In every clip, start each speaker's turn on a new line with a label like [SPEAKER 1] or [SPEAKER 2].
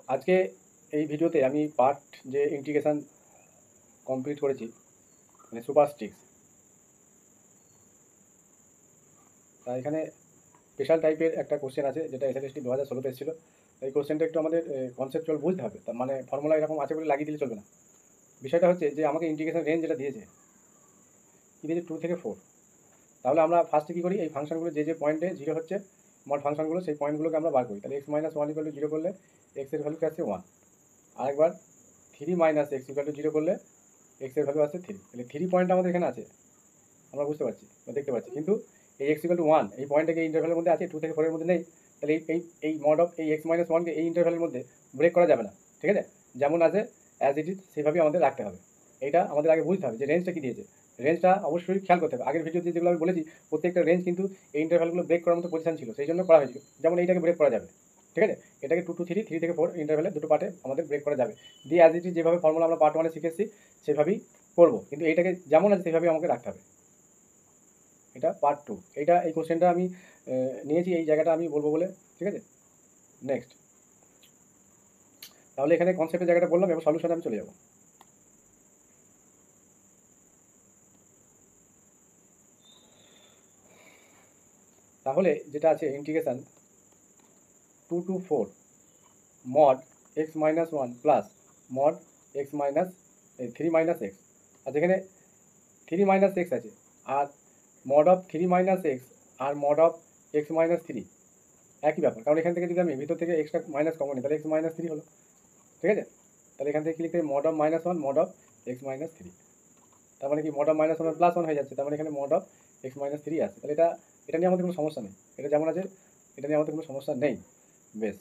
[SPEAKER 1] আজকে এই ভিডিওতে আমি পার্ট যে ইন্টিগ্রেশন কমপ্লিট করেছি মানে সুপারস্টিক্স, তা এখানে স্পেশাল টাইপের একটা কোশ্চেন আছে যেটা এসএলএসটি 2016-তে এসেছিল। এই কোশ্চেনটা একটু আমাদের কনসেপচুয়াল বুঝতে হবে, তার মানে ফর্মুলা এরকম আছে বলে লাগিয়ে দিলে চলবে না। বিষয়টা হচ্ছে যে আমাকে ইন্টিগ্রেশন রেঞ্জ যেটা দিয়েছে কী দিয়েছে 2 থেকে 4। তাহলে আমরা ফার্স্টে কী করি, এই ফাংশনগুলো যে পয়েন্টে জিরো হচ্ছে মোট ফাংশনগুলো সেই পয়েন্টগুলোকে আমরা বার করি। তাহলে x minus one equal to zero করলে এক্সের ভ্যালু কি আসছে 1। আরেকবার 3 minus x equal to zero করলে এক্সের ভ্যালু আসছে 3। তাহলে 3 পয়েন্ট আমাদের এখানে আছে, আমরা বুঝতে পারছি বা দেখতে পাচ্ছি, কিন্তু এই এক্স ইকুয়াল টু 1 এই পয়েন্টটাকে এই ইন্টারভ্যালের মধ্যে আছে, 2 থেকে 4 এর মধ্যে নেই। তাহলে এই মড অফ এই এক্স মাইনাস ওয়ানকে এই ইন্টারভ্যালের মধ্যে ব্রেক করা যাবে না, ঠিক আছে? যেমন আছে অ্যাজ ইট ইজ সেভাবেই আমাদের রাখতে হবে। এইটা আমাদের আগে বুঝতে হবে যে রেঞ্জটা কী দিয়েছে। রেঞ্জটা অবশ্যই খেয়াল করতে হবে। আগের ভিডিওতে যেগুলো আমি বলেছি প্রত্যেকটা রেঞ্জ কিন্তু এই ইন্টারভ্যালগুলো ব্রেক করার মতো পজিশন ছিল, সেই জন্য করা হয়েছিল। যেমন এইটাকে ব্রেক করা যাবে, ঠিক আছে? এটাকে 2 টু 3, 3 থেকে 4 ইন্টারভ্যালে দুটো পার্টে আমাদের ব্রেক করা যাবে। দিয়ে অ্যাজ ইট ইজ যেভাবে ফর্মুলা আমরা পার্ট 1-এ শিখেছি সেভাবেই করবো, কিন্তু এইটাকে যেমন আছে সেভাবেই আমাকে রাখতে হবে। এটা পার্ট 2। এইটা এই কোশ্চেনটা আমি নিয়েছি, এই জায়গাটা আমি বলবো বলে, ঠিক আছে? নেক্সট, তাহলে এখানে কনসেপ্টের জায়গাটা বললাম, এবার সলিউশনে আমি চলে যাব। তাহলে যেটা আছে integration 2 to 4 mod x minus one plus mod x minus 3 minus x. আর যেখানে 3 মাইনাস এক্স আছে আর মড অফ 3 মাইনাস এক্স আর মড অফ এক্স মাইনাস 3 একই ব্যাপার, কারণ এখান থেকে যদি আমি ভিতর থেকে এক্সটা মাইনাস কমন নিই তাহলে এক্স মাইনাস 3 হলো, ঠিক আছে? তাহলে এখান থেকে কি লিখতে হবে, mod of minus one mod of x minus 3। তার মানে কি mod of minus one plus one হয়ে যাচ্ছে, তার মানে এখানে মড অফ এক্স মাইনাস 3 আছে। তাহলে এটা নিয়ে আমাদের কোনো সমস্যা নেই, এটা যেমন আছে এটা নিয়ে আমাদের কোনো সমস্যা নেই। বেশ,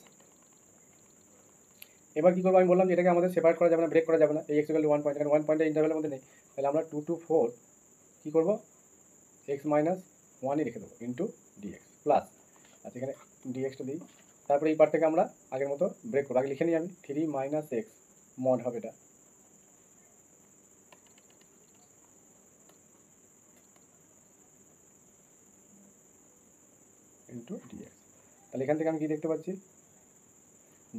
[SPEAKER 1] এবার কী করবো, আমি বললাম যে এটাকে আমাদের সেপারেট করা যাবে না, ব্রেক করা যাবে না। এই এক্স ইকুয়াল টু 1 পয়েন্ট, এখানে 1 পয়েন্টের ইন্টারভ্যালের মধ্যে নেই। তাহলে আমরা 2 to 4 কী করবো, এক্স মাইনাস ওয়ানই রেখে দেবো ইন্টু ডিএক্স প্লাস, আচ্ছা এখানে ডিএক্সটা দিই। তারপরে এই পার্ট থেকে আমরা আগের মতো ব্রেক করবো। আগে লিখে নিই আমি 3 মাইনাস এক্স মড হবে এটা ইন্টু ডিএক্স। তাহলে এখান থেকে আমি কী দেখতে পাচ্ছি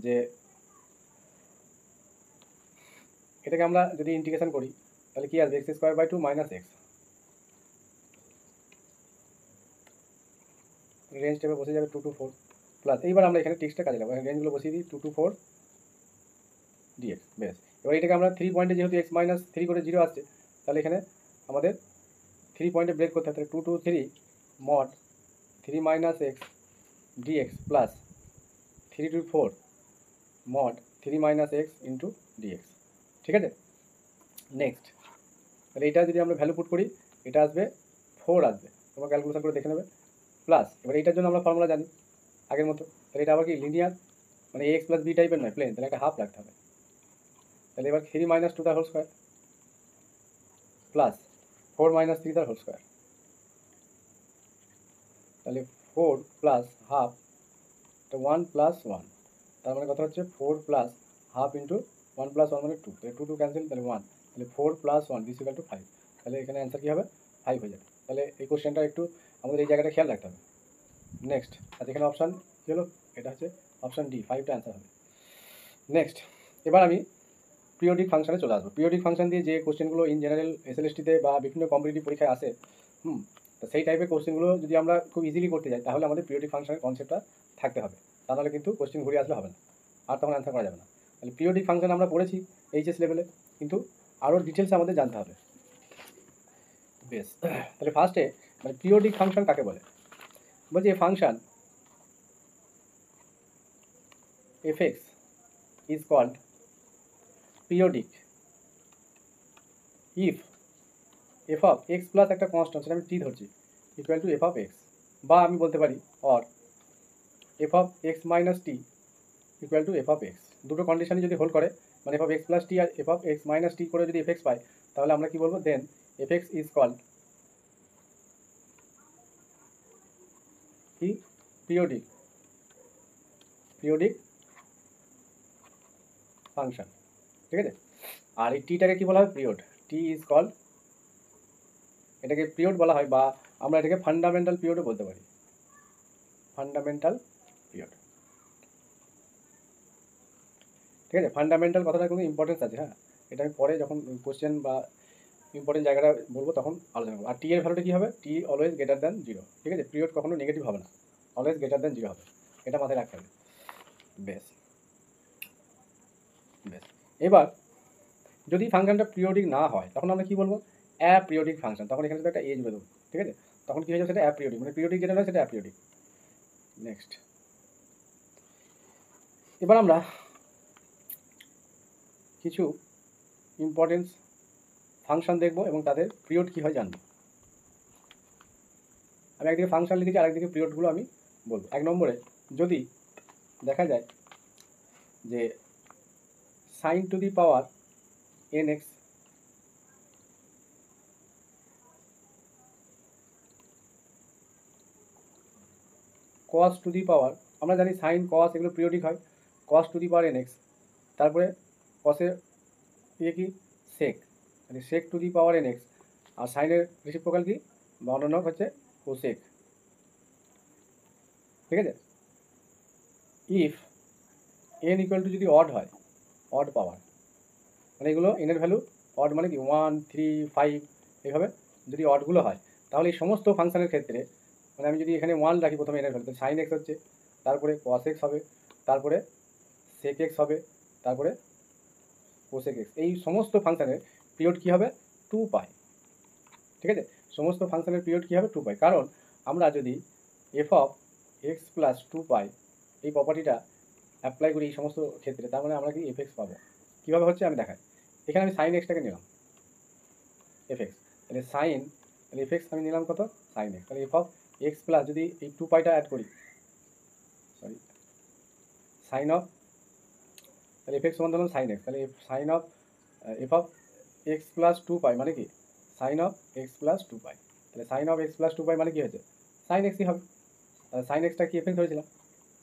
[SPEAKER 1] যে এটাকে আমরা যদি ইন্টিগ্রেশন করি তাহলে কি আসবে, x square by 2 minus x. Range টেপে বসে যাবে 2 to 4 প্লাস, এইবার আমরা এখানে টিক্সটা কাজে লাগাবো, রেঞ্জগুলো বসিয়ে দিই 2 to 4 ডিএক্স। বেশ, এবার এটাকে আমরা 3 পয়েন্টে যেহেতু এক্স মাইনাস 3 করে 0 আসছে, তাহলে এখানে আমাদের 3 পয়েন্টে ব্রেক করতে হবে। তাহলে 2 to 3 mod 3 minus x dx plus 3 to 4 mod 3 minus x into dx, ঠিক আছে? নেক্সট, তাহলে এটা যদি আমরা ভ্যালু পুট করি এটা আসবে 4 আসবে, তোমরা ক্যালকুলেশন করে দেখে নেবে। প্লাস এবার এইটার জন্য আমরা ফর্মুলা জানি আগের মতো, তাহলে এটা আবার কি লিনিয়ার, মানে এক্স প্লাস বি টাইপের নয়, প্লেন, তাহলে একটা হাফ রাখতে হবে। তাহলে এবার 3 মাইনাস 2 তার হোল স্কোয়ার প্লাস 4 মাইনাস 3 তার হোল স্কোয়ার, তাহলে 4 প্লাস হাফ, তো 1 প্লাস 1, তার মানে কথা হচ্ছে 4 প্লাস হাফ ইন্টু 1 প্লাস 1 মানে 2, তাহলে 2 ক্যান্সেল, তাহলে 1, তাহলে 4 প্লাস 1 দিস ইকুয়াল টু 5। তাহলে এখানে অ্যান্সার কী হবে, 5 হয়ে যাবে। তাহলে এই কোশ্চেনটা একটু আমাদের এই জায়গাটা খেয়াল রাখতে হবে। নেক্সট, আর এখানে অপশান কী হলো, এটা হচ্ছে অপশান ডি, 5টা অ্যান্সার হবে। নেক্সট, এবার আমি পিরিয়ডিক ফাংশনে চলে আসবো। পিরিয়ডিক ফাংশন দিয়ে যে কোশ্চেনগুলো ইন জেনারেল এসএলএসটিতে বা বিভিন্ন কম্পিটিটিভ পরীক্ষায় আসে, তো সেই টাইপের কোশ্চেনগুলো যদি আমরা খুব ইজিলি করতে যাই তাহলে আমাদের পিরিয়ডিক ফাংশনের কনসেপ্টটা থাকতে হবে, তা নাহলে কিন্তু কোশ্চেন ঘুরে আসলে হবে না, আর তখন অ্যান্সার করা যাবে না। তাহলে পিরিয়ডিক ফাংশন আমরা পড়েছি এইচএস লেভেলে, কিন্তু আরও ডিটেলসে আমাদের জানতে হবে। বেশ, তাহলে ফার্স্টে মানে পিরিয়ডিক ফাংশন কাকে বলে, বলছি a function fx is called periodic if f of x প্লাস একটা কনস্ট্যান্ট, সেটা আমি টি ধরছি, equal to f of x, বা আমি বলতে পারি or f of x minus t equal to f of x. দুটো কন্ডিশনই যদি হোল্ড করে, মানে f of x plus t আর f of x minus t করে যদি এফ এক্স পাই, তাহলে আমরা কি বলবো, then f x is called কি, পিরিয়ডিক ফাংশন, ঠিক আছে? আর এই টিটাকে কি বলা হয়, পিরিয়ড। টি ইজ কল্ড, এটাকে পিরিয়ড বলা হয়, বা আমরা এটাকে ফান্ডামেন্টাল পিরিয়ডও বলতে পারি, ফান্ডামেন্টাল পিরিয়ড। ঠিক আছে, ফান্ডামেন্টাল কথাটা কিন্তু ইম্পর্টেন্স আছে, হ্যাঁ, এটা আমি পরে যখন কোশ্চেন বা ইম্পর্টেন্ট জায়গাটা বলবো তখন আলোচনা করবো। আর টি এর ভ্যালুটা কী হবে, টি অলওয়েজ গ্রেটার দ্যান জিরো, ঠিক আছে, পিরিয়ড কখনো নেগেটিভ হবে না, অলওয়েজ গ্রেটার দ্যান জিরো হবে, এটা মাথায় রাখতে হবে। বেশ বেশ, এবার যদি ফাংশনটা পিরিয়ডিক না হয় তখন আমরা কি বলবো, অ্যাপিরিয়ডিক ফাংশন, তখন এখানে শুধু একটা এজ বেরোবে, ঠিক আছে, তখন কি হয়ে যাবে, সেটা অ্যাপিরিয়ডিক, মানে পিরিয়ডিক যেটা নয় সেটা অ্যাপিরিয়ডিক। নেক্সট, এবার আমরা কিছু ইম্পর্টেন্স ফাংশন দেখব এবং তাদের পিরিয়ড কী হয় জানবো। আমি একদিকে ফাংশন লিখেছি, আরেকদিকে পিরিয়ডগুলো আমি বলবো। 1 নম্বরে যদি দেখা যায় যে sine to the power n x cos to the power, আমরা জানি সাইন কস এগুলো পিরিয়ডিক হয়, cos to the power n x, তারপরে কসের ইয়ে কি সেক, মানে sec to the power n x, আর সাইনের রেসিপ্রোকাল কি বা অন্যান্য হচ্ছে কোসেক, ঠিক আছে। ইফ এন ইকুয়াল টু যদি অড হয়, অড পাওয়ার মানে এগুলো এনের ভ্যালু অড মানে কি 1 3 5 এইভাবে যদি অডগুলো হয়, তাহলে এই সমস্ত ফাংশনের ক্ষেত্রে মানে আমি যদি এখানে 1 রাখি প্রথমে এনের ভ্যালু, তো সাইন এক্স হচ্ছে, তারপরে কস এক্স হবে, তারপরে সেক এক্স হবে, তারপরে কোসেক এক্স, এই সমস্ত ফাংশনের পিরিয়ড কী হবে 2 পাই, ঠিক আছে, সমস্ত ফাংশনের পিরিয়ড কী হবে 2 পাই, কারণ আমরা যদি এফ অফ এক্স প্লাস 2 পাই এই প্রপার্টিটা অ্যাপ্লাই করি এই সমস্ত ক্ষেত্রে, তার মানে আমরা কি এফ এক্স পাবো। কীভাবে হচ্ছে আমি দেখাই, এখানে আমি সাইন এক্সটাকে নিলাম এফ এক্স, তাহলে সাইন, তাহলে এফ এক্স আমি নিলাম কত সাইন এক্স, তাহলে এফ অফ এক্স প্লাস যদি এই 2 পাইটা অ্যাড করি, সরি সাইন অফ, তাহলে এফ এক্স সমান ধরুন সাইন এক্স, তাহলে sine of F of x plus 2 pi মানে কি sine of x plus 2 pi, তাহলে sine of x plus 2 pi মানে কি হয়েছে সাইন এক্সই হবে, তাহলে সাইন এক্সটা কি এফ এক্স হয়েছিলাম,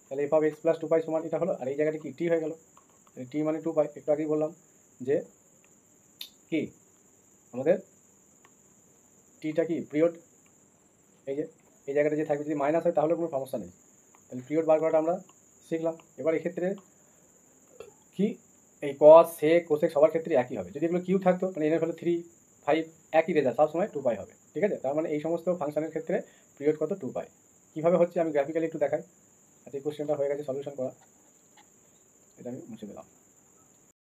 [SPEAKER 1] তাহলে এফ অফ এক্স প্লাস 2 পাই সমান এটা হলো, আর এই জায়গাটা কি টি হয়ে গেল, টি মানে 2 পাই, একটু আগেই বললাম যে কি আমাদের টিটা কি পিরিয়ড, এই যে এই জায়গাটা যে থাকবে যদি মাইনাস হয় তাহলে কোনো সমস্যা নেই, তাহলে পিরিয়ড বার করাটা আমরা শিখলাম। এবার এক্ষেত্রে কি এই কস সেক কোসেক সবার ক্ষেত্রে একই হবে, যদি এগুলো কিউ থাকতো মানে এনের ভ্যালু 3 5 একই রেজাল্ট সবসময় 2 পাই হবে, ঠিক আছে, তার মানে এই সমস্ত ফাংশনের ক্ষেত্রে পিরিয়ড কত 2 পাই। কীভাবে হচ্ছে আমি গ্রাফিক্যালি একটু দেখাই। আচ্ছা এই কোশ্চেনটা হয়ে গেছে সলিউশন করা, এটা আমি মুছে দিলাম।